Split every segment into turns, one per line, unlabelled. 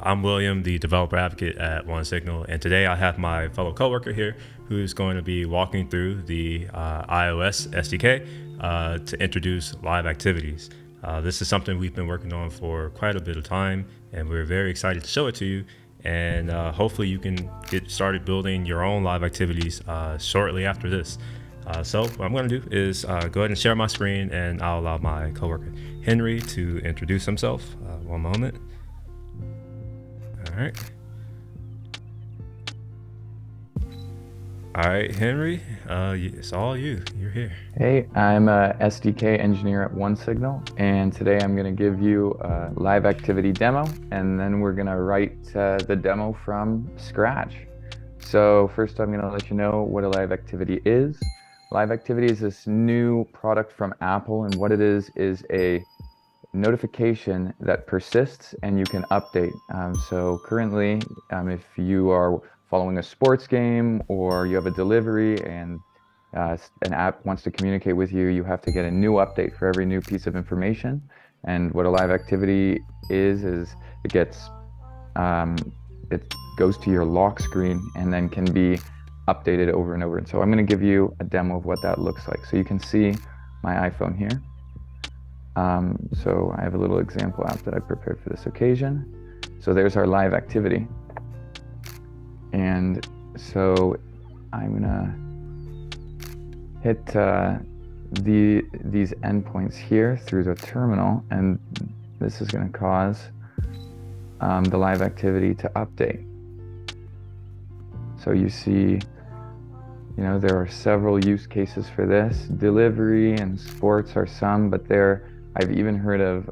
I'm William, the developer advocate at OneSignal, and today I have my fellow coworker here who's going to be walking through the iOS SDK to introduce live activities. This is something we've been working on for quite a bit of time, and we're very excited to show it to you. And hopefully you can get started building your own live activities shortly after this. So what I'm going to do is go ahead and share my screen, and I'll allow my coworker Henry to introduce himself. One moment. All right. All right, Henry, it's all you. You're here.
Hey, I'm a SDK engineer at OneSignal, and today I'm going to give you a live activity demo, and then we're going to write the demo from scratch. So first I'm going to let you know what a live activity is. Live activity is this new product from Apple, and what it is a notification that persists and you can update. So currently, if you are following a sports game or you have a delivery and an app wants to communicate with you, you have to get a new update for every new piece of information. And what a live activity is it gets it goes to your lock screen and then can be updated over and over. And so I'm going to give you a demo of what that looks like. So you can see my iPhone here. So I have a little example app that I prepared for this occasion. So there's our live activity. And so I'm gonna hit these endpoints here through the terminal, and this is gonna cause the live activity to update. So you see, there are several use cases for this. Delivery and sports are some, but I've even heard of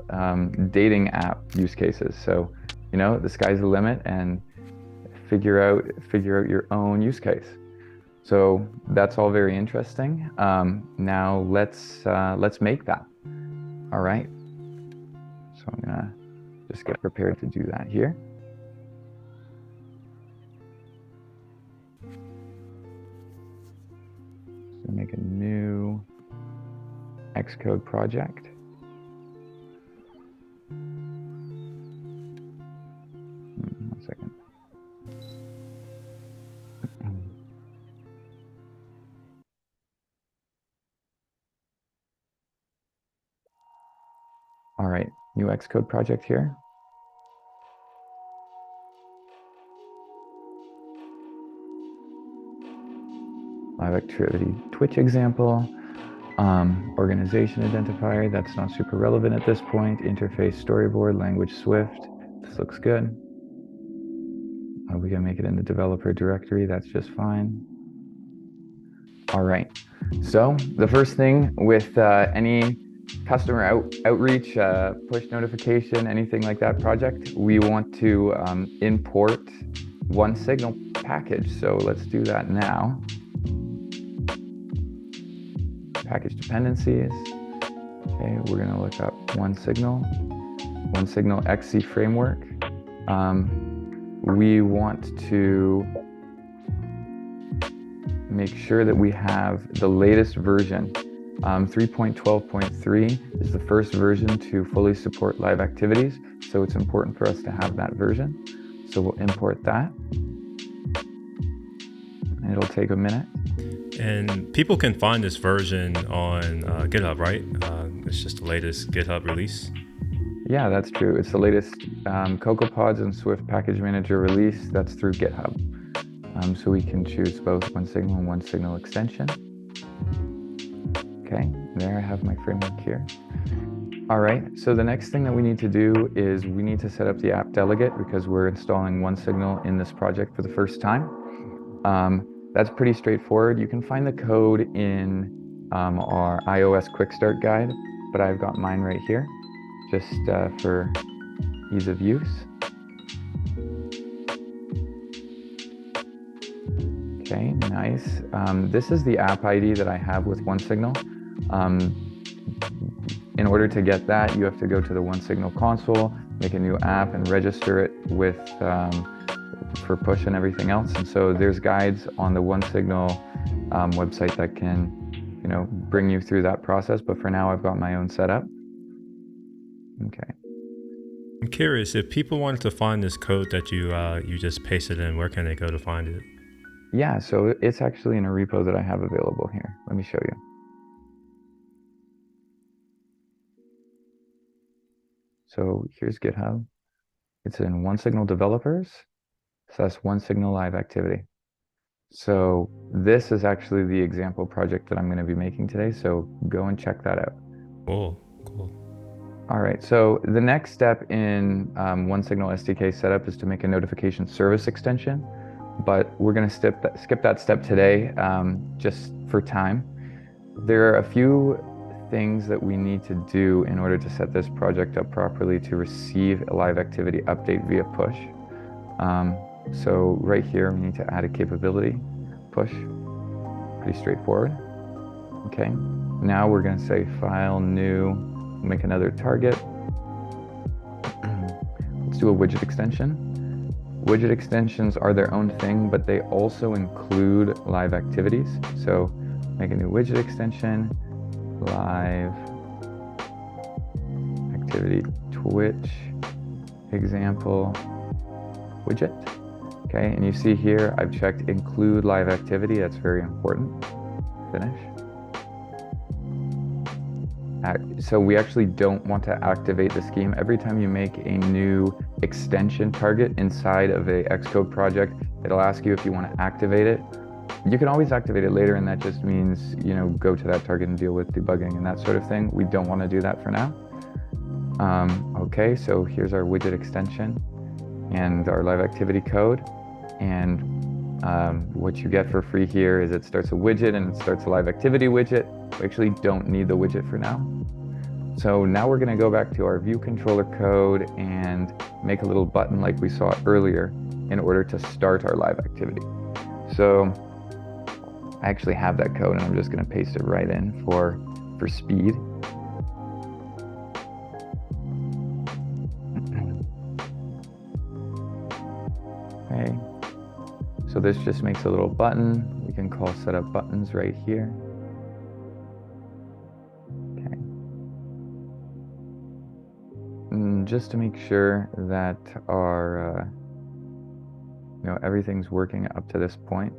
dating app use cases. So, the sky's the limit, and figure out your own use case. So that's all very interesting. Now let's make that. All right. So I'm gonna just get prepared to do that here. So make a new Xcode project. One second. All right, new Xcode project here. Live activity Twitch example. Organization identifier, that's not super relevant at this point. Interface storyboard, language Swift. This looks good. We can make it in the developer directory, that's just fine. All right, so the first thing with any customer outreach, push notification, anything like that project, we want to import OneSignal package. So let's do that now. Package dependencies. Okay, we're gonna look up OneSignal XC framework. We want to make sure that we have the latest version. 3.12.3 is the first version to fully support live activities, so it's important for us to have that version. So we'll import that. It'll take a minute.
And people can find this version on GitHub, right? It's just the latest GitHub release.
Yeah, that's true. It's the latest CocoaPods and Swift Package Manager release. That's through GitHub. So we can choose both OneSignal and OneSignal extension. Okay, there I have my framework here. All right, so the next thing that we need to do is we need to set up the app delegate because we're installing OneSignal in this project for the first time. That's pretty straightforward. You can find the code in our iOS Quick Start guide, but I've got mine right here, just for ease of use. Okay, nice. This is the app ID that I have with OneSignal. In order to get that, you have to go to the OneSignal console, make a new app, and register it with for push and everything else. And so there's guides on the OneSignal website that can, bring you through that process. But for now, I've got my own setup. Okay.
I'm curious if people wanted to find this code that you just pasted in, where can they go to find it?
Yeah, so it's actually in a repo that I have available here. Let me show you. So here's GitHub. It's in OneSignal developers. So that's OneSignal live activity. So this is actually the example project that I'm going to be making today. So go and check that out.
Cool, cool.
All right, so the next step in OneSignal SDK setup is to make a notification service extension, but we're going to skip that step today just for time. There are a few things that we need to do in order to set this project up properly to receive a live activity update via push. So right here, we need to add a capability push. Pretty straightforward. Okay, now we're going to say file new, make another target. Let's do a widget extension. Widget extensions are their own thing, but they also include live activities. So make a new widget extension, live activity Twitch example widget. Okay, and you see here I've checked include live activity. That's very important. Finish. So we actually don't want to activate the scheme. Every time you make a new extension target inside of a Xcode project, it'll ask you if you want to activate it. You can always activate it later, and that just means, go to that target and deal with debugging and that sort of thing. We don't want to do that for now. Okay, so here's our widget extension and our live activity code. And what you get for free here is it starts a widget and it starts a live activity widget. We actually don't need the widget for now. So now we're going to go back to our view controller code and make a little button like we saw earlier in order to start our live activity. So I actually have that code and I'm just going to paste it right in for speed. Okay. So this just makes a little button. We can call setup buttons right here. Okay. And just to make sure that our, everything's working up to this point.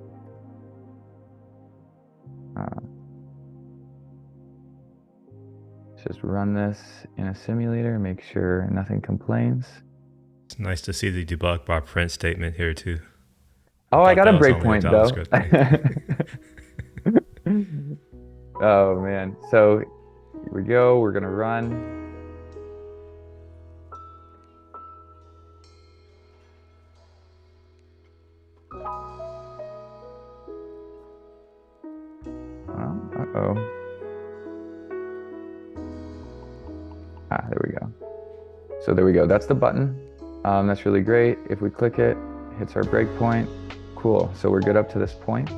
Just run this in a simulator, make sure nothing complains.
It's nice to see the debug by print statement here too.
Oh, I got a breakpoint though. Oh man, so here we go, we're gonna run. Uh-oh. There we go. So there we go, that's the button. That's really great. If we click it, hits our breakpoint. Cool, so we're good up to this point.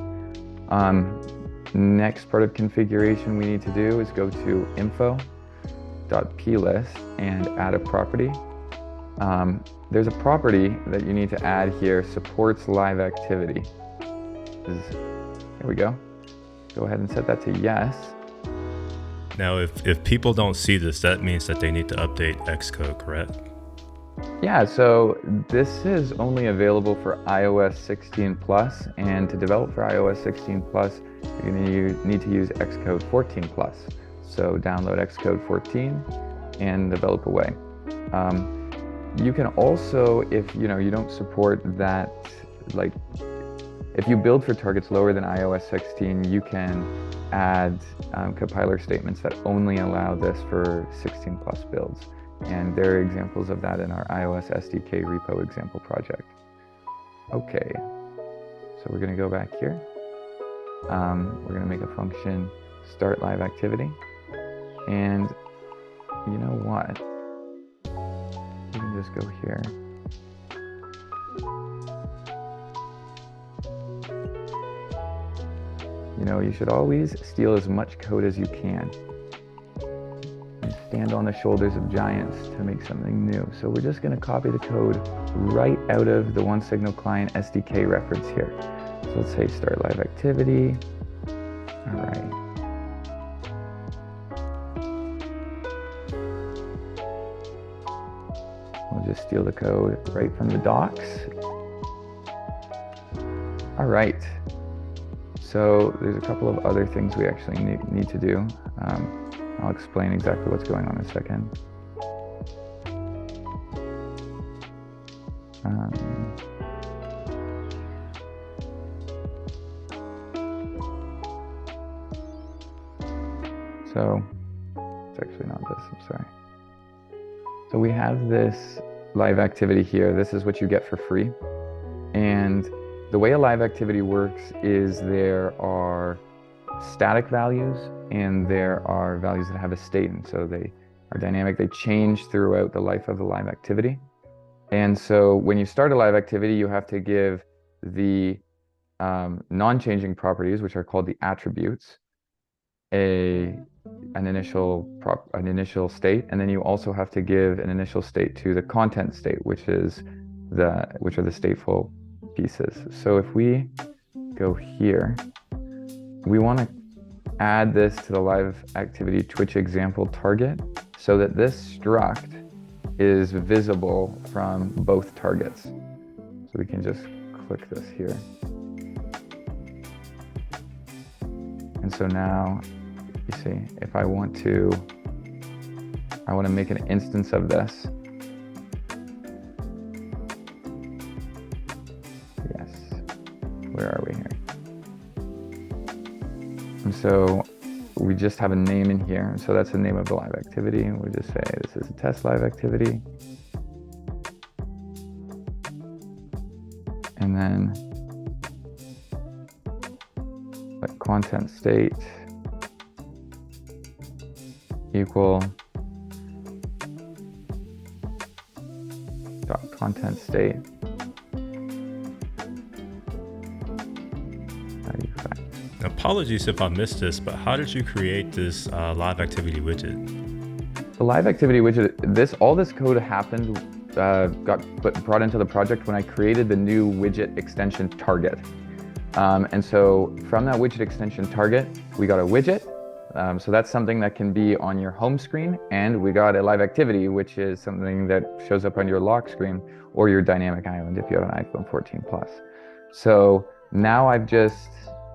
Next part of configuration we need to do is go to info.plist and add a property. There's a property that you need to add here, supports live activity. Here we go. Go ahead and set that to yes.
Now, if people don't see this, that means that they need to update Xcode, correct?
Yeah, so this is only available for iOS 16 plus, and to develop for iOS 16 plus, you're going to need to use Xcode 14 plus. So download Xcode 14 and develop away. You can also, if you don't support that, like if you build for targets lower than iOS 16, you can add compiler statements that only allow this for 16 plus builds. And there are examples of that in our iOS SDK repo example project. Okay, so we're going to go back here. We're going to make a function start live activity. And you know what? We can just go here. You should always steal as much code as you can. Stand on the shoulders of giants to make something new. So we're just going to copy the code right out of the OneSignal client SDK reference here. So let's say start live activity. All right. We'll just steal the code right from the docs. All right. So there's a couple of other things we actually need to do. I'll explain exactly what's going on in a second. So it's actually not this, I'm sorry. So we have this live activity here. This is what you get for free. And the way a live activity works is there are static values and there are values that have a state. And so they are dynamic. They change throughout the life of the live activity. And so when you start a live activity, you have to give the non-changing properties, which are called the attributes, an initial state, and then you also have to give an initial state to the content state, which are the stateful pieces. So if we go here, we want to add this to the live activity Twitch example target so that this struct is visible from both targets. So we can just click this here. And so now you see, if I want to make an instance of this. Yes, where are we here? And so we just have a name in here. So that's the name of the live activity. And we'll just say this is a test live activity. And then let content state equal dot content state.
Apologies if I missed this, but how did you create this live activity widget?
The live activity widget, all this code happened, got brought into the project when I created the new widget extension target. And so from that widget extension target, we got a widget. So that's something that can be on your home screen, and we got a live activity, which is something that shows up on your lock screen or your dynamic island if you have an iPhone 14 Plus. So now I've just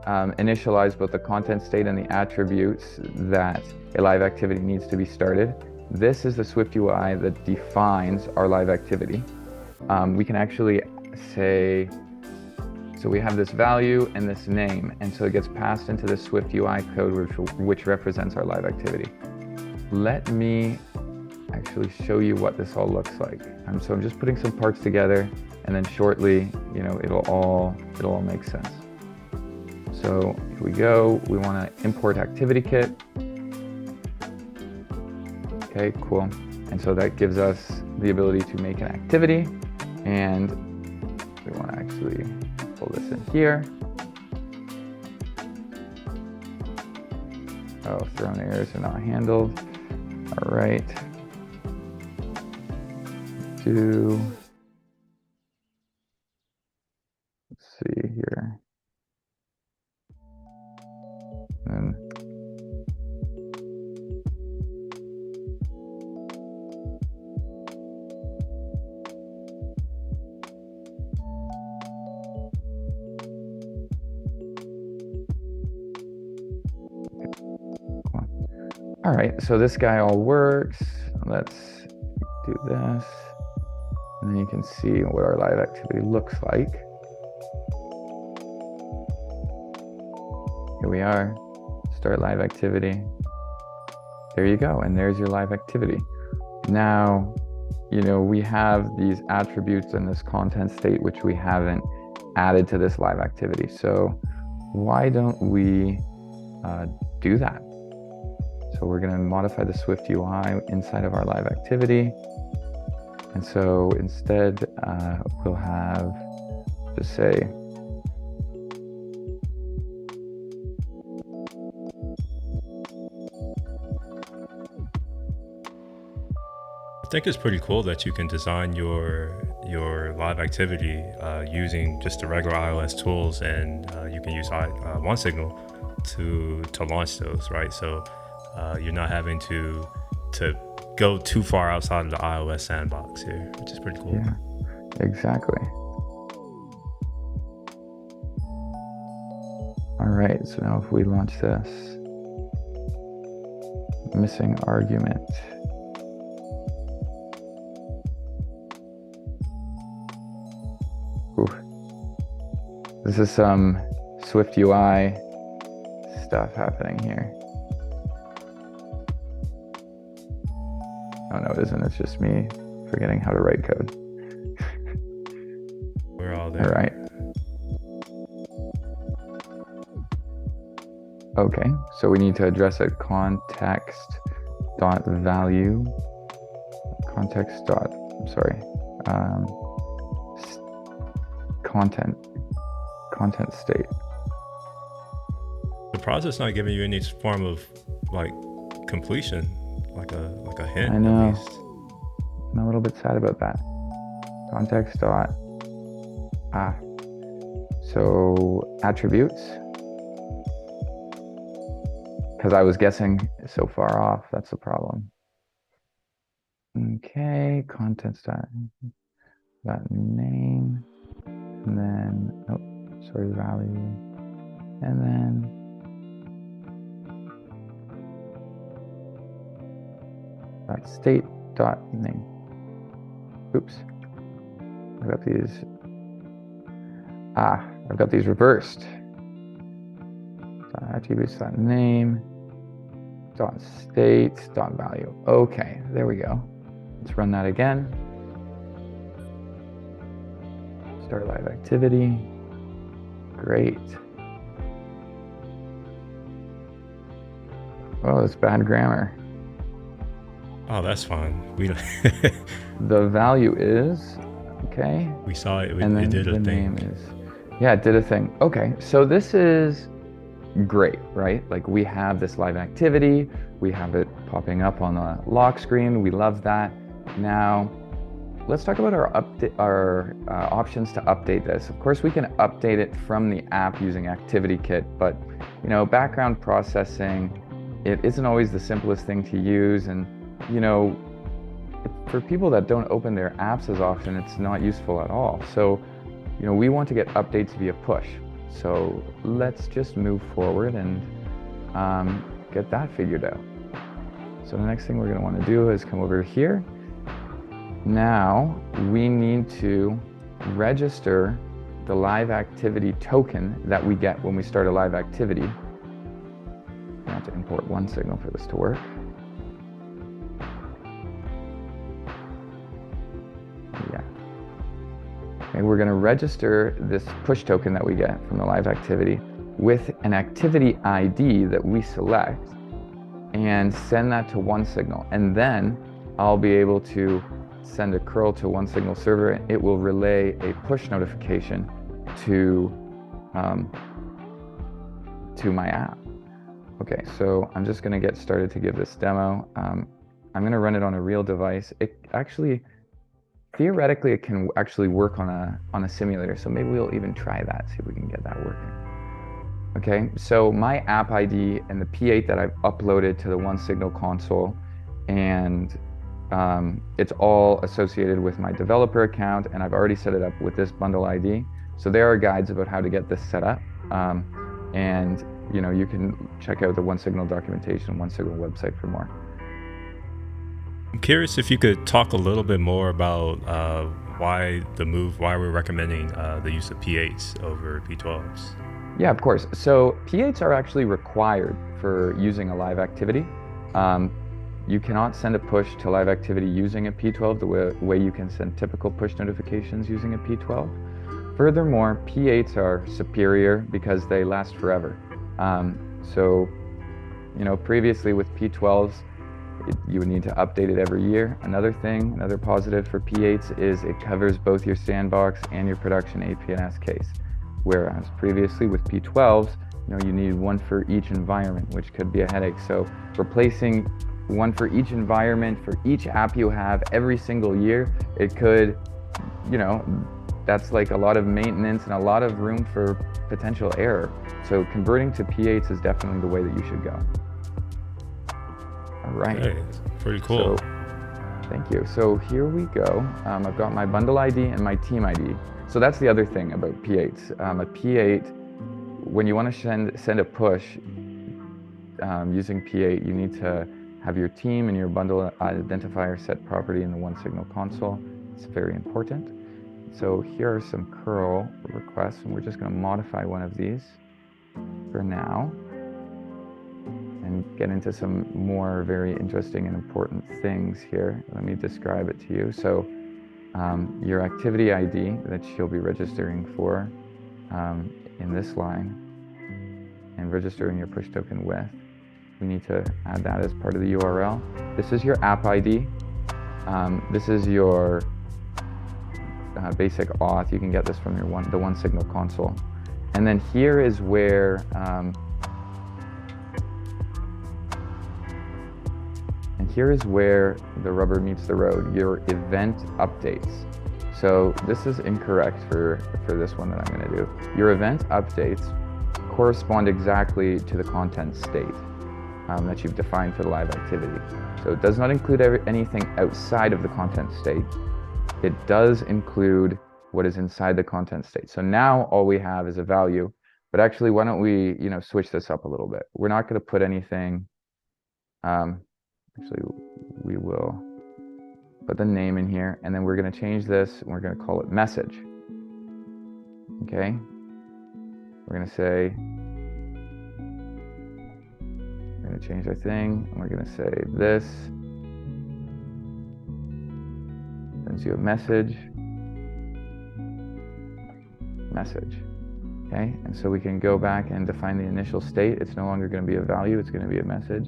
initialize both the content state and the attributes that a live activity needs to be started. This is the Swift UI that defines our live activity. We can actually say, so we have this value and this name, and so it gets passed into the Swift UI code which represents our live activity. Let me actually show you what this all looks like. So I'm just putting some parts together, and then shortly, it'll all make sense. So if we go, we want to import activity kit. Okay, cool. And so that gives us the ability to make an activity, and we want to actually pull this in here. Oh, thrown errors are not handled. All right. Let's see here. All right, so this guy all works. Let's do this. And then you can see what our live activity looks like. Here we are, start live activity. There you go, and there's your live activity. Now, we have these attributes in this content state, which we haven't added to this live activity. So why don't we do that? So we're going to modify the Swift UI inside of our live activity. And so instead, we'll have, just say,
I think it's pretty cool that you can design your live activity using just the regular iOS tools, and you can use OneSignal to launch those, right? So you're not having to go too far outside of the iOS sandbox here, which is pretty cool.
Yeah, exactly. All right, so now if we launch this, missing argument. Ooh. This is some Swift UI stuff happening here. Oh no, it isn't. It's just me forgetting how to write code.
We're all there.
All right. Okay, so we need to address it context.value, content state.
The process not giving you any form of like completion, like a hint.
I know.
At least.
I'm a little bit sad about that. Context dot so attributes. Because I was guessing so far off, that's the problem. Okay, contents dot name, and then value, and then state dot name. Oops, I've got these reversed. Attributes dot name dot state dot value. Okay, there we go. Let's run that again. Start live activity. Great. Oh, that's bad grammar.
Oh, that's fine. We
the value is okay.
We saw it.
And then
it did
the
a thing.
Name is, yeah, it did a thing. Okay, so this is great, right? Like we have this live activity, we have it popping up on the lock screen. We love that. Now, let's talk about our options to update this. Of course, we can update it from the app using ActivityKit, but background processing, it isn't always the simplest thing to use, and for people that don't open their apps as often, it's not useful at all. So, we want to get updates via push. So let's just move forward and get that figured out. So the next thing we're going to want to do is come over here. Now we need to register the live activity token that we get when we start a live activity. I have to import OneSignal for this to work. Yeah. Okay, we're going to register this push token that we get from the live activity with an activity ID that we select and send that to OneSignal. And then I'll be able to send a curl to OneSignal server, and it will relay a push notification to my app. Okay, so I'm just going to get started to give this demo. I'm going to run it on a real device. Theoretically, it can actually work on a simulator, so maybe we'll even try that, see if we can get that working. Okay, so my app ID and the P8 that I've uploaded to the OneSignal console, and it's all associated with my developer account, and I've already set it up with this bundle ID. So there are guides about how to get this set up, and you can check out the OneSignal documentation, OneSignal website for more.
I'm curious if you could talk a little bit more about why we're recommending the use of P8s over P12s.
Yeah, of course. So P8s are actually required for using a live activity. You cannot send a push to live activity using a P12 the way you can send typical push notifications using a P12. Furthermore, P8s are superior because they last forever. So, previously with P12s, you would need to update it every year. Another positive for P8s is it covers both your sandbox and your production APNS case. Whereas previously with P12s, you need one for each environment, which could be a headache. So replacing one for each environment for each app you have every single year, it could, that's like a lot of maintenance and a lot of room for potential error. So converting to P8s is definitely the way that you should go. All right.
Hey, pretty cool.
So Thank you. So here we go. I've got my bundle ID and my team ID. So that's the other thing about P8s. A P8, when you want to send a push using P8, you need to have your team and your bundle identifier set properly in the OneSignal console. It's very important. So here are some curl requests, and we're just going to modify one of these for now and get into some more very interesting and important things here. Let me describe it to you. So your activity ID that you'll be registering for in this line and registering your push token with, we need to add that as part of the URL. This is your app ID. This is your basic auth. You can get this from the OneSignal console. And then here is where the rubber meets the road, your event updates. So this is incorrect for this one that I'm going to do. Your event updates correspond exactly to the content state that you've defined for the live activity. So it does not include anything outside of the content state. It does include what is inside the content state. So now all we have is a value, but actually why don't we switch this up a little bit. We're not going to put anything, actually we will put the name in here, and then we're going to change this and we're going to call it message. Okay, we're going to say, we're going to change our thing, and we're going to say this sends you a message. Okay, and so we can go back and define the initial state. It's no longer going to be a value, it's going to be a message.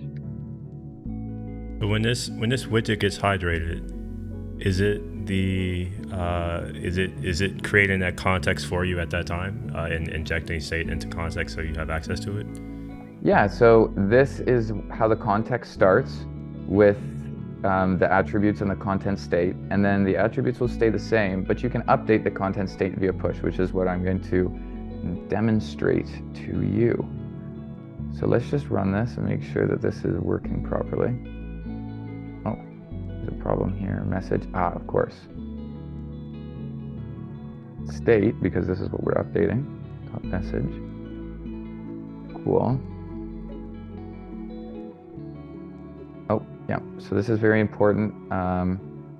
But when this widget gets hydrated, is it creating that context for you at that time and injecting state into context so you have access to it?
Yeah, so this is how the context starts with the attributes and the content state, and then the attributes will stay the same, but you can update the content state via push, which is what I'm going to demonstrate to you. So let's just run this and make sure that this is working properly. Oh, there's a problem here. Message, of course. State, because this is what we're updating. Top message. Cool. Oh, yeah, so this is very important.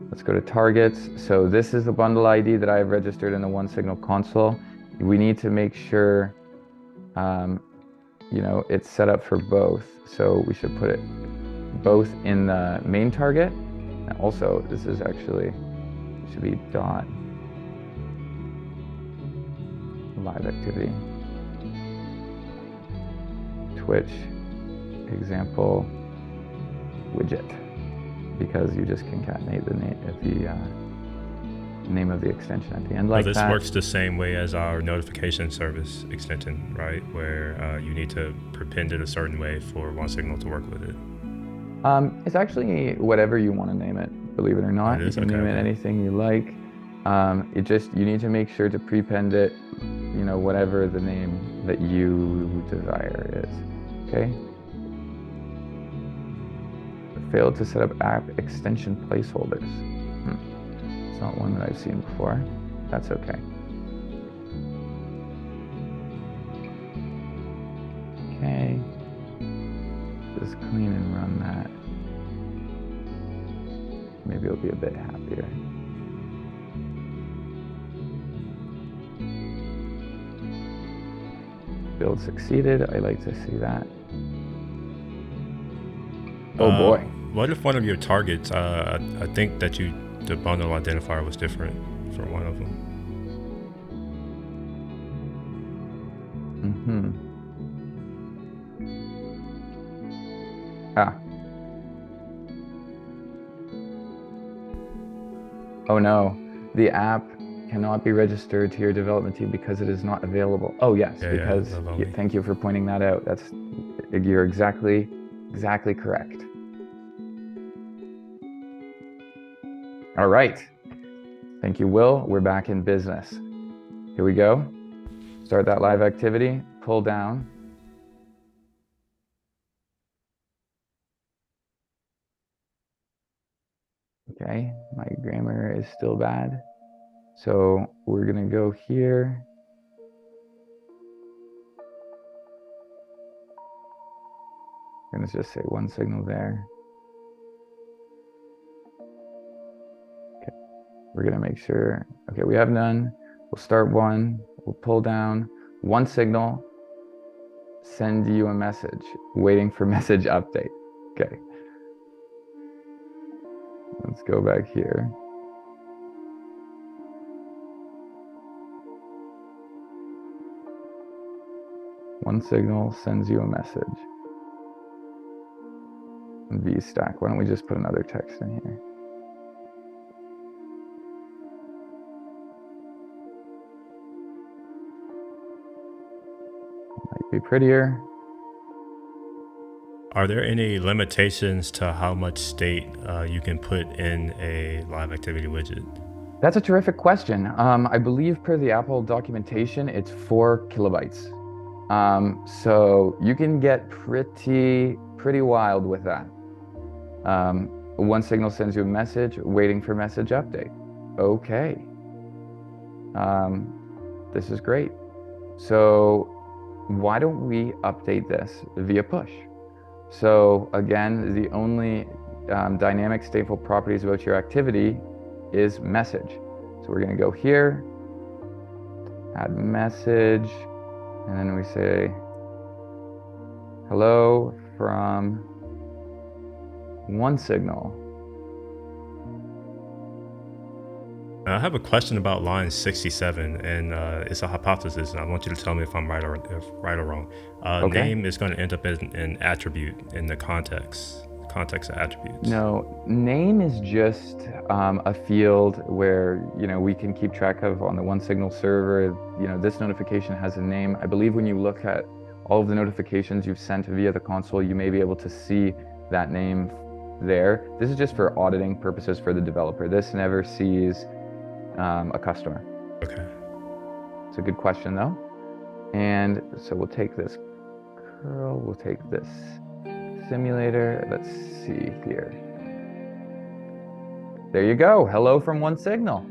Let's go to targets. So this is the bundle ID that I have registered in the OneSignal console. We need to make sure, it's set up for both. So we should put it both in the main target. And also, this is actually, it should be dot live activity. Twitch example widget, because you just concatenate the name of the extension at the end like
this
that.
Works the same way as our notification service extension, right? Where you need to prepend it a certain way for OneSignal to work with it.
It's actually whatever you want to name it, believe it or not. You can name it anything you like. You need to make sure to prepend it, whatever the name that you desire is. Okay. Failed to set up app extension placeholders. It's not one that I've seen before. That's okay. Okay. Just clean and run that. Maybe it'll be a bit happier. Build succeeded. I like to see that. Oh boy.
What if one of your targets, I think that the bundle identifier was different for one of them.
Oh no, the app cannot be registered to your development team because it is not available. Oh yes, thank you for pointing that out. You're exactly correct. All right. Thank you, Will. We're back in business. Here we go. Start that live activity, pull down. Okay, my grammar is still bad. So we're gonna go here. I'm gonna just say OneSignal there. Okay, we're gonna make sure, okay, we have none. We'll start one, we'll pull down OneSignal, send you a message, waiting for message update. Okay, let's go back here. OneSignal sends you a message. VStack. Why don't we just put another text in here? Might be prettier.
Are there any limitations to how much state you can put in a live activity widget?
That's a terrific question. I believe per the Apple documentation, it's 4 kilobytes. So you can get pretty wild with that. OneSignal sends you a message, waiting for message update. Okay. This is great. So why don't we update this via push? So again, the only dynamic stateful properties about your activity is message. So we're going to go here, add message, and then we say hello from OneSignal.
I have a question about line 67, and it's a hypothesis, and I want you to tell me if I'm right or wrong.
Okay.
Name is going to end up as an attribute in the context of attributes.
No, name is just a field where we can keep track of on the OneSignal server. This notification has a name. I believe when you look at all of the notifications you've sent via the console, you may be able to see that name there. This is just for auditing purposes for the developer. This never sees a customer.
Okay.
It's a good question though. And so we'll take this curl, we'll take this simulator. Let's see here. There you go. Hello from OneSignal.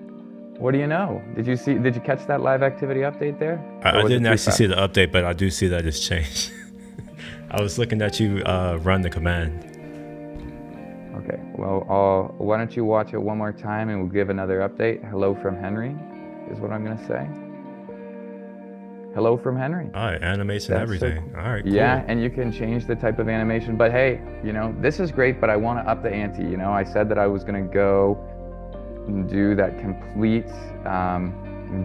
What do you know? Did you catch that live activity update there?
I didn't actually see the update, but I do see that it's changed. I was looking at you run the command.
Okay, well, why don't you watch it one more time and we'll give another update. Hello from Henry is what I'm going to say. Hello from Henry.
All right, animation, that's everything. So cool. All right, cool.
Yeah, and you can change the type of animation. But hey, this is great, but I want to up the ante. I said that I was going to go and do that complete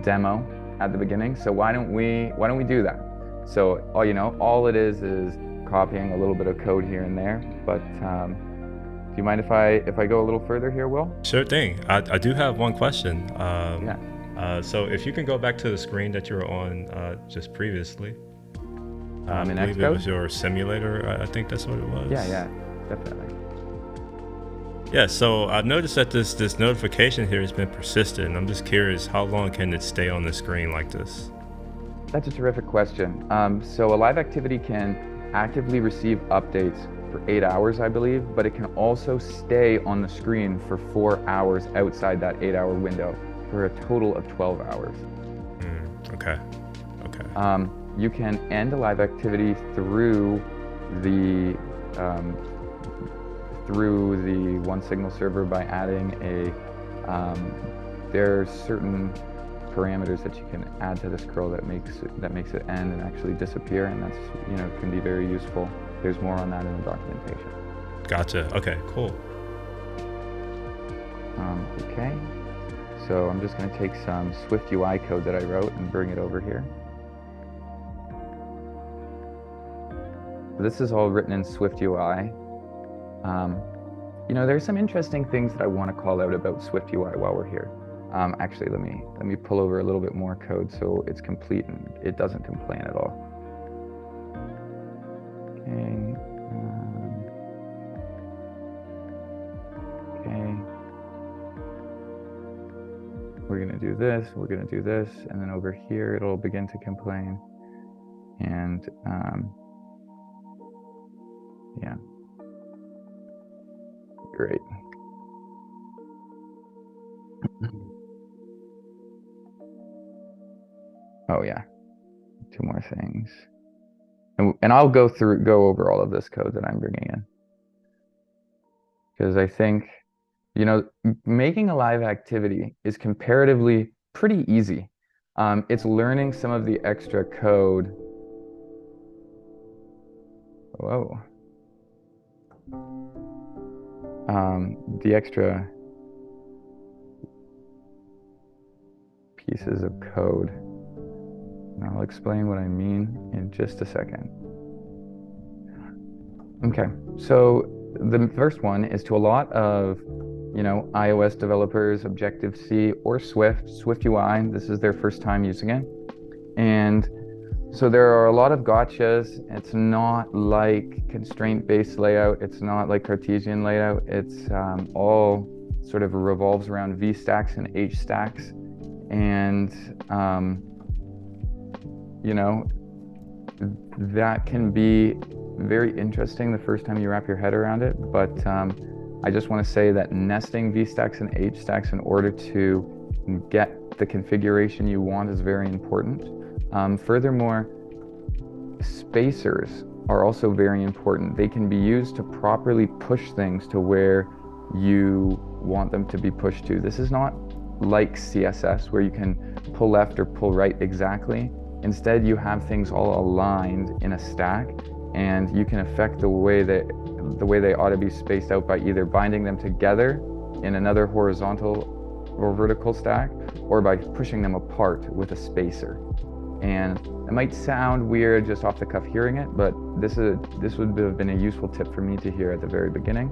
demo at the beginning. So why don't we do that? So all it is copying a little bit of code here and there. But do you mind if I go a little further here, Will?
Sure thing. I do have one question.
Yeah.
So if you can go back to the screen that you were on just previously. I believe it was your simulator. I think that's what it was.
Yeah, definitely.
Yeah, so I've noticed that this notification here has been persistent. I'm just curious, how long can it stay on the screen like this?
That's a terrific question. So a live activity can actively receive updates for 8 hours, I believe, but it can also stay on the screen for 4 hours outside that 8-hour window for a total of 12 hours.
Okay.
You can end a live activity through the OneSignal server by adding there are certain parameters that you can add to this curl that makes it end and actually disappear, and that's can be very useful. There's more on that in the documentation.
Gotcha. Okay, cool.
Okay, so I'm just going to take some Swift UI code that I wrote and bring it over here. This is all written in Swift UI. There's some interesting things that I want to call out about Swift UI while we're here. Actually, let me pull over a little bit more code so it's complete and it doesn't complain at all. Okay. Okay. We're gonna do this. We're gonna do this, and then over here it'll begin to complain. And yeah. Great. Oh yeah, two more things. And I'll go over all of this code that I'm bringing in. Because I think, making a live activity is comparatively pretty easy. It's learning some of the extra code. Whoa. The extra pieces of code. And I'll explain what I mean in just a second. Okay, so the first one is to a lot of, iOS developers, Objective-C or Swift UI. This is their first time using it. And so there are a lot of gotchas. It's not like constraint-based layout. It's not like Cartesian layout. It's all sort of revolves around V stacks and H stacks. And, that can be very interesting the first time you wrap your head around it. But I just want to say that nesting V stacks and H stacks in order to get the configuration you want is very important. Furthermore, spacers are also very important. They can be used to properly push things to where you want them to be pushed to. This is not like CSS where you can pull left or pull right exactly. Instead, you have things all aligned in a stack, and you can affect the way they ought to be spaced out by either binding them together in another horizontal or vertical stack, or by pushing them apart with a spacer. And it might sound weird just off the cuff hearing it, but this would have been a useful tip for me to hear at the very beginning.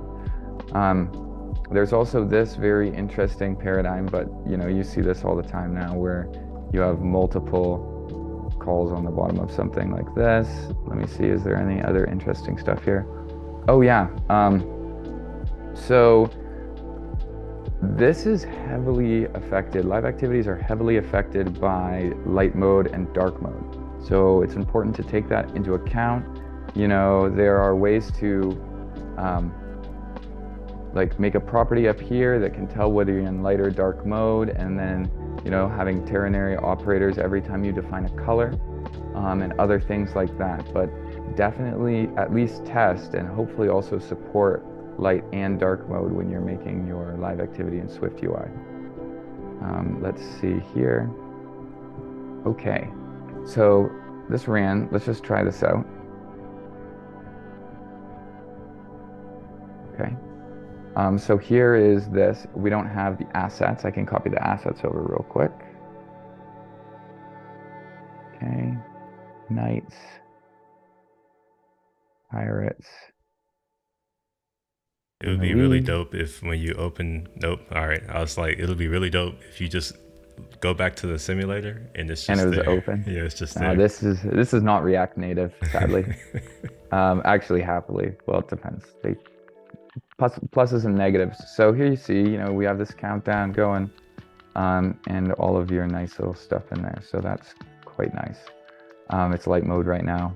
There's also this very interesting paradigm, but you see this all the time now, where you have multiple calls on the bottom of something like this. Let me see, is there any other interesting stuff here? Oh yeah, so this is heavily affected. Live activities are heavily affected by light mode and dark mode. So it's important to take that into account. There are ways to like make a property up here that can tell whether you're in light or dark mode, and then having ternary operators every time you define a color, and other things like that. But definitely at least test and hopefully also support light and dark mode when you're making your live activity in Swift UI. Let's see here. Okay, so this ran. Let's just try this out. Okay. So here is this. We don't have the assets. I can copy the assets over real quick. Okay. Knights. Pirates.
It would be really dope if when you open, nope, all right. I was like, it'll be really dope if you just go back to the simulator and it's just
and it was
there.
open.
Yeah, it's just there.
This is not React Native, sadly. Actually, happily. Well, it depends. Pluses and negatives. So here you see, we have this countdown going, and all of your nice little stuff in there. So that's quite nice. It's light mode right now.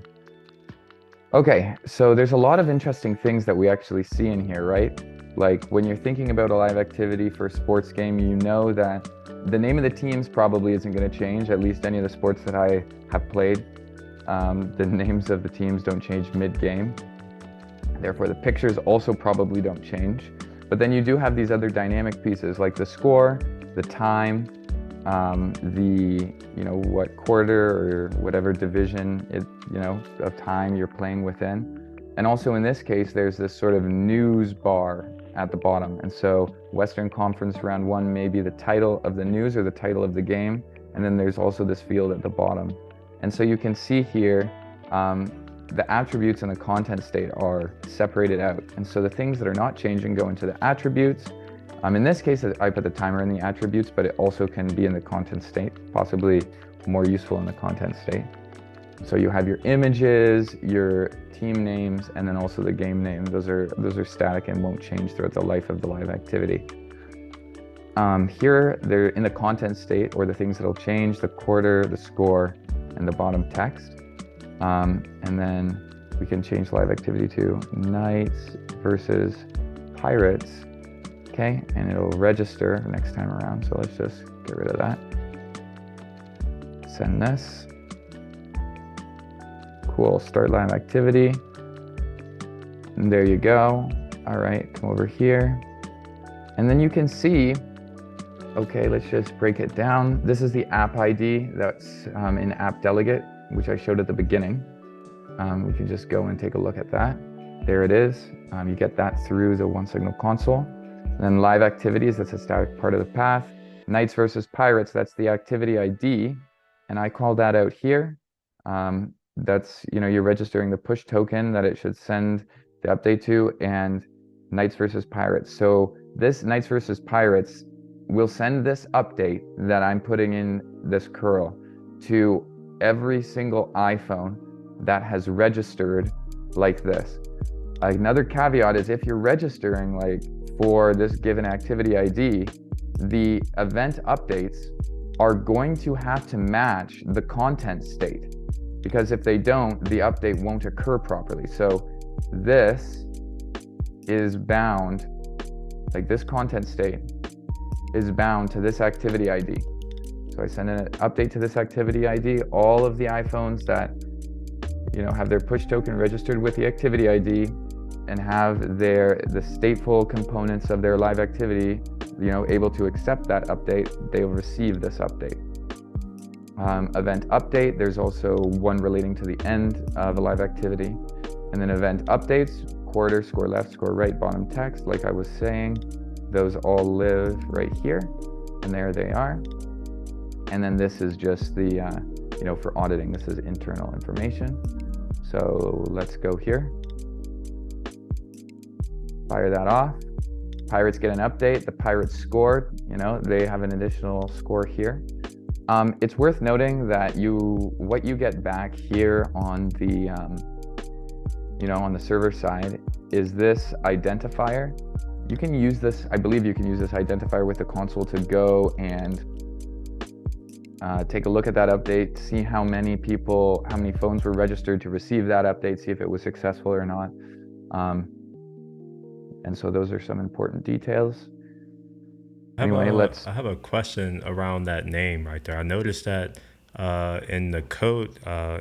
Okay, so there's a lot of interesting things that we actually see in here, right? Like when you're thinking about a live activity for a sports game, you know that the name of the teams probably isn't going to change, at least any of the sports that I have played. The names of the teams don't change mid-game. Therefore, the pictures also probably don't change. But then you do have these other dynamic pieces like the score, the time, what quarter or whatever division of time you're playing within. And also in this case, there's this sort of news bar at the bottom. And so Western Conference Round 1 may be the title of the news or the title of the game. And then there's also this field at the bottom. And so you can see here, the attributes and the content state are separated out. And so the things that are not changing go into the attributes. In this case, I put the timer in the attributes, but it also can be in the content state, possibly more useful in the content state. So you have your images, your team names, and then also the game name. Those are static and won't change throughout the life of the live activity. Here, they're in the content state, or the things that'll change: the quarter, the score, and the bottom text. And then we can change live activity to Knights versus Pirates. Okay, and it'll register next time around. So let's just get rid of that. Send this. Cool, start live activity. And there you go. All right, come over here. And then you can see, okay, let's just break it down. This is the app ID that's in app delegate, which I showed at the beginning. We can just go and take a look at that. There it is. You get that through the OneSignal console. And then live activities, that's a static part of the path. Knights versus Pirates, that's the activity ID. And I call that out here. That's, you're registering the push token that it should send the update to, and Knights versus Pirates. So this Knights versus Pirates will send this update that I'm putting in this curl to every single iPhone that has registered like this. Another caveat is if you're registering like for this given activity ID, the event updates are going to have to match the content state, because if they don't, the update won't occur properly. So this is bound, like this content state is bound to this activity ID. So I send an update to this activity ID. All of the iPhones that have their push token registered with the activity ID and have the stateful components of their live activity able to accept that update, they will receive this update. Event update, there's also one relating to the end of a live activity. And then event updates, quarter, score left, score right, bottom text, like I was saying, those all live right here, and there they are. And then this is just the, for auditing, this is internal information. So let's go here. Fire that off. Pirates get an update. The Pirates scored, they have an additional score here. It's worth noting that what you get back here on the, on the server side is this identifier. You can use this, I believe you can use this identifier with the console to go and take a look at that update, see how many phones were registered to receive that update, see if it was successful or not. And so those are some important details.
I have a question around that name right there. I noticed that in the code,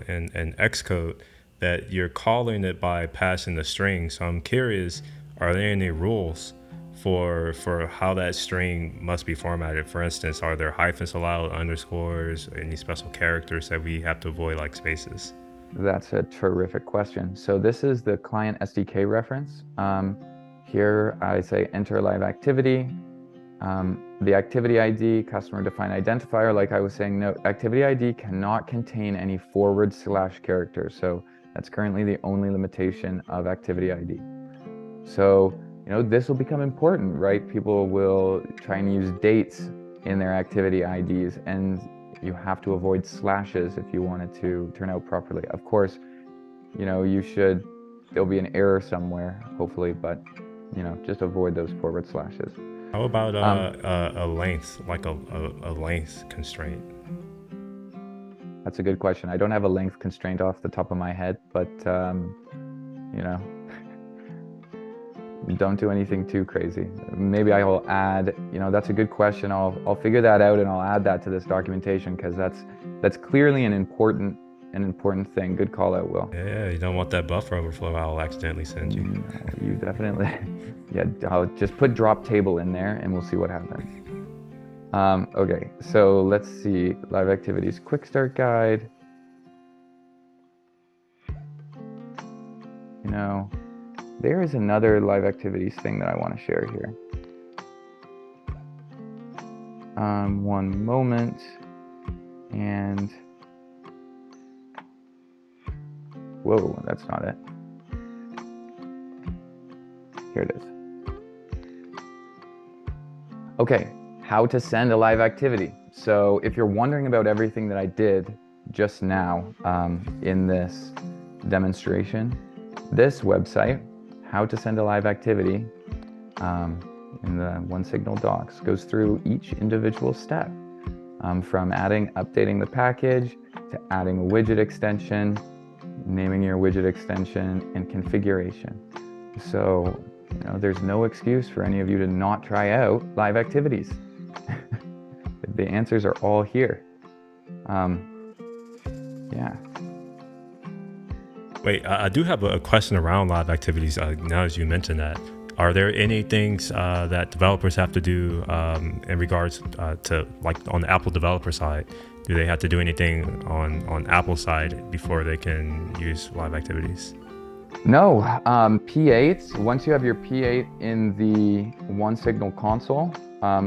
in Xcode, that you're calling it by passing the string. So I'm curious, are there any rules for how that string must be formatted? For instance, are there hyphens allowed, underscores, any special characters that we have to avoid, like spaces?
That's a terrific question. So this is the client SDK reference. Here I say enter live activity. The activity ID, customer defined identifier, like I was saying, no, activity ID cannot contain any / characters. So that's currently the only limitation of activity ID. So, this will become important, right? People will try and use dates in their activity IDs, and you have to avoid slashes if you want it to turn out properly. Of course, there'll be an error somewhere, hopefully, but, just avoid those /slashes.
How about a length, like a length constraint?
That's a good question. I don't have a length constraint off the top of my head, but don't do anything too crazy. Maybe I will add, that's a good question. I'll figure that out and I'll add that to this documentation, because that's clearly an important thing. Good call out, Will.
Yeah, you don't want that buffer overflow I'll accidentally send you.
No, you definitely, yeah, I'll just put drop table in there and we'll see what happens. Okay, so let's see, live activities, quick start guide. There is another live activities thing that I want to share here. One moment, and whoa, that's not it. Here it is. Okay, how to send a live activity. So if you're wondering about everything that I did just now in this demonstration, this website, how to send a live activity, in the OneSignal docs, goes through each individual step, from updating the package, to adding a widget extension, naming your widget extension, and configuration. So there's no excuse for any of you to not try out live activities. The answers are all here. Yeah.
Wait, I do have a question around live activities. Now, as you mentioned that, are there any things that developers have to do in regards to, like, on the Apple developer side? Do they have to do anything on Apple side before they can use live activities?
No, P8, once you have your P8 in the OneSignal console,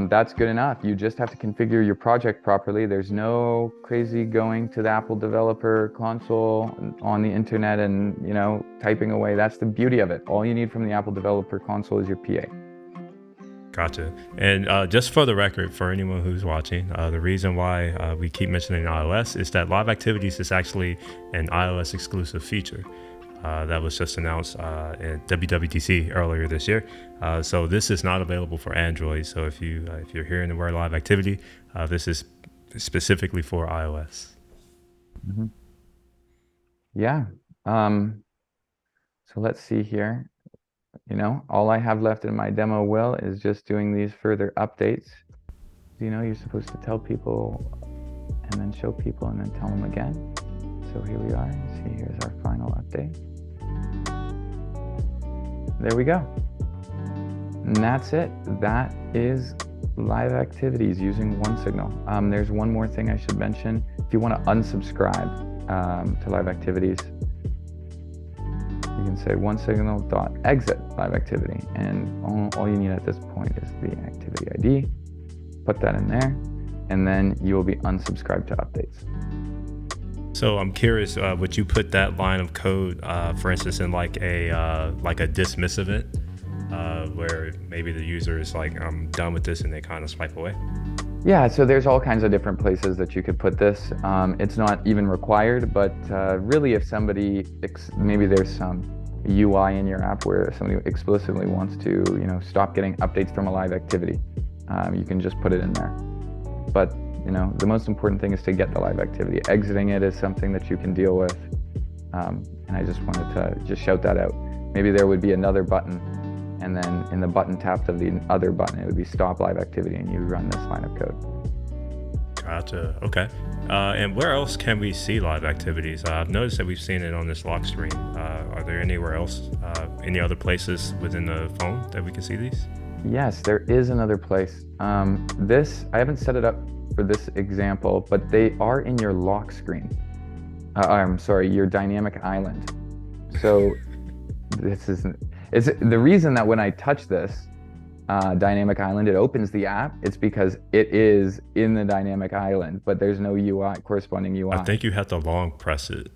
that's good enough. You just have to configure your project properly. There's no crazy going to the Apple developer console on the internet and, typing away. That's the beauty of it. All you need from the Apple developer console is your P8.
Gotcha. And just for the record, for anyone who's watching, the reason why we keep mentioning iOS is that live activities is actually an iOS exclusive feature. That was just announced at WWDC earlier this year. So this is not available for Android. So if you're hearing the word live activity, this is specifically for iOS.
Mm-hmm. Yeah. So let's see here. All I have left in my demo, Will, is just doing these further updates. You're supposed to tell people and then show people and then tell them again. So here we are. See, here's our final update. There we go. And that's it. That is live activities using OneSignal. There's one more thing I should mention. If you want to unsubscribe to live activities, you can say onesignal.exit live activity, and all you need at this point is the activity ID. Put that in there, and then you will be unsubscribed to updates.
So I'm curious, would you put that line of code, for instance, in like a dismiss event, where maybe the user is like, I'm done with this, and they kind of swipe away?
Yeah, so there's all kinds of different places that you could put this. It's not even required, but really if somebody, maybe there's some UI in your app where somebody explicitly wants to, stop getting updates from a live activity, you can just put it in there. But the most important thing is to get the live activity. Exiting it is something that you can deal with. And I just wanted to just shout that out. Maybe there would be another button, and then in the button tapped of the other button, it would be stop live activity, and you run this line of code.
Gotcha. Okay. And where else can we see live activities? I've noticed that we've seen it on this lock screen. Are there anywhere else, any other places within the phone that we can see these?
Yes, there is another place. I haven't set it up for this example, but they are in your lock screen. I'm sorry, your dynamic island. So it's the reason that when I touch this dynamic island, it opens the app. It's because it is in the dynamic island, but there's no UI, corresponding UI.
I think you have to long press it.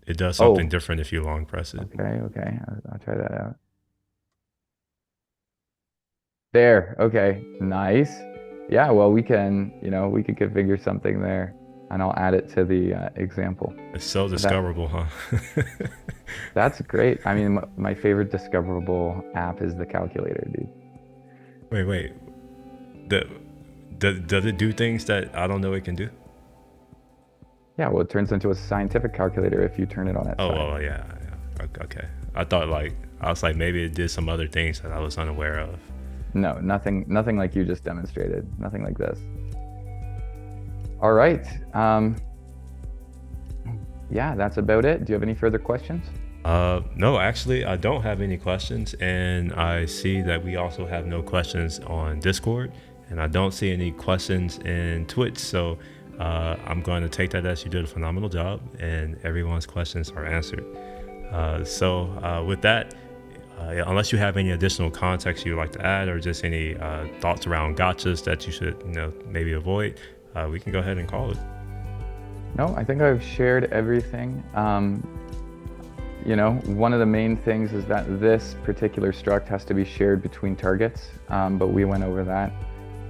It does something different if you long press it.
Okay. I'll try that out. There. Okay. Nice. Yeah. Well, we can could configure something there, and I'll add it to the example.
It's so discoverable, huh?
That's great. I mean, my favorite discoverable app is the calculator, dude.
Wait. Does it do things that I don't know it can do?
Yeah, well, it turns into a scientific calculator if you turn it on its side.
Oh, yeah. Okay. I was like, maybe it did some other things that I was unaware of.
No, nothing like you just demonstrated. Nothing like this. All right. Yeah, that's about it. Do you have any further questions?
No, actually, I don't have any questions, and I see that we also have no questions on Discord, and I don't see any questions in Twitch. So I'm going to take that as you did a phenomenal job, and everyone's questions are answered. So with that, unless you have any additional context you'd like to add, or just any thoughts around gotchas that you should maybe avoid, we can go ahead and call it.
No, I think I've shared everything. One of the main things is that this particular struct has to be shared between targets, but we went over that,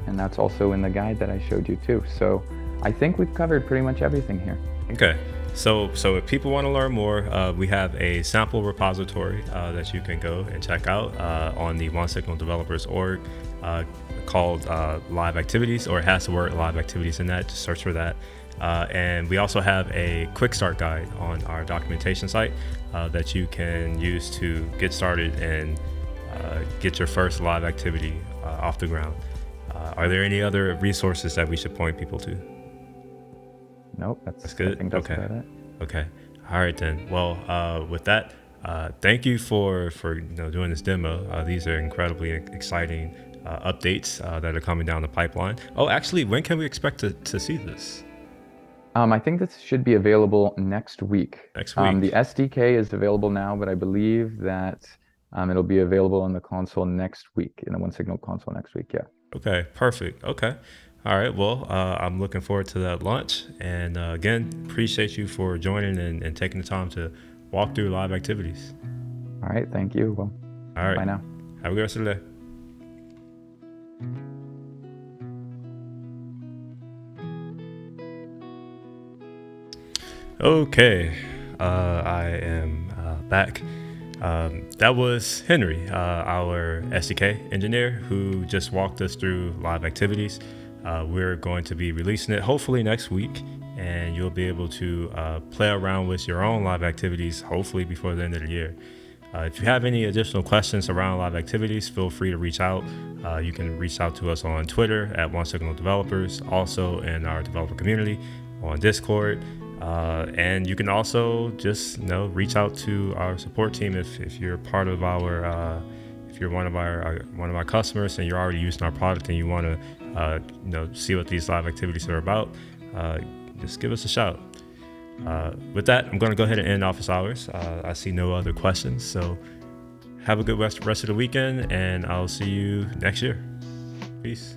and that's also in the guide that I showed you too. So I think we've covered pretty much everything here. Okay.
So if people want to learn more, we have a sample repository that you can go and check out on the OneSignal developers org called Live Activities, or it has the word Live Activities in that. Just search for that. And we also have a quick start guide on our documentation site that you can use to get started and get your first live activity off the ground. Are there any other resources that we should point people to?
Nope,
That's good.
I think that's
Okay.
about it.
Okay. All right then. Well, with that, thank you for doing this demo. These are incredibly exciting updates that are coming down the pipeline. Oh, actually, when can we expect to see this?
I think this should be available next week.
Next week.
The SDK is available now, but I believe that it'll be available in the console next week, in the OneSignal console next week. Yeah.
Okay, perfect. Okay. All right. Well, I'm looking forward to that launch. And again, appreciate you for joining and taking the time to walk through live activities.
All right. Thank you. Well,
All right.
bye now.
Have a good rest of the day. Okay. I am back. That was Henry, our SDK engineer, who just walked us through live activities. We're going to be releasing it hopefully next week, and you'll be able to play around with your own live activities hopefully before the end of the year. If you have any additional questions around live activities, feel free to reach out. You can reach out to us on Twitter at OneSignal Developers, also in our developer community on Discord. And you can also just reach out to our support team if you're part of our if you're one of our customers and you're already using our product and you want to see what these live activities are about. Just give us a shout. With that, I'm going to go ahead and end office hours. I see no other questions, so have a good rest of the weekend, and I'll see you next year. Peace.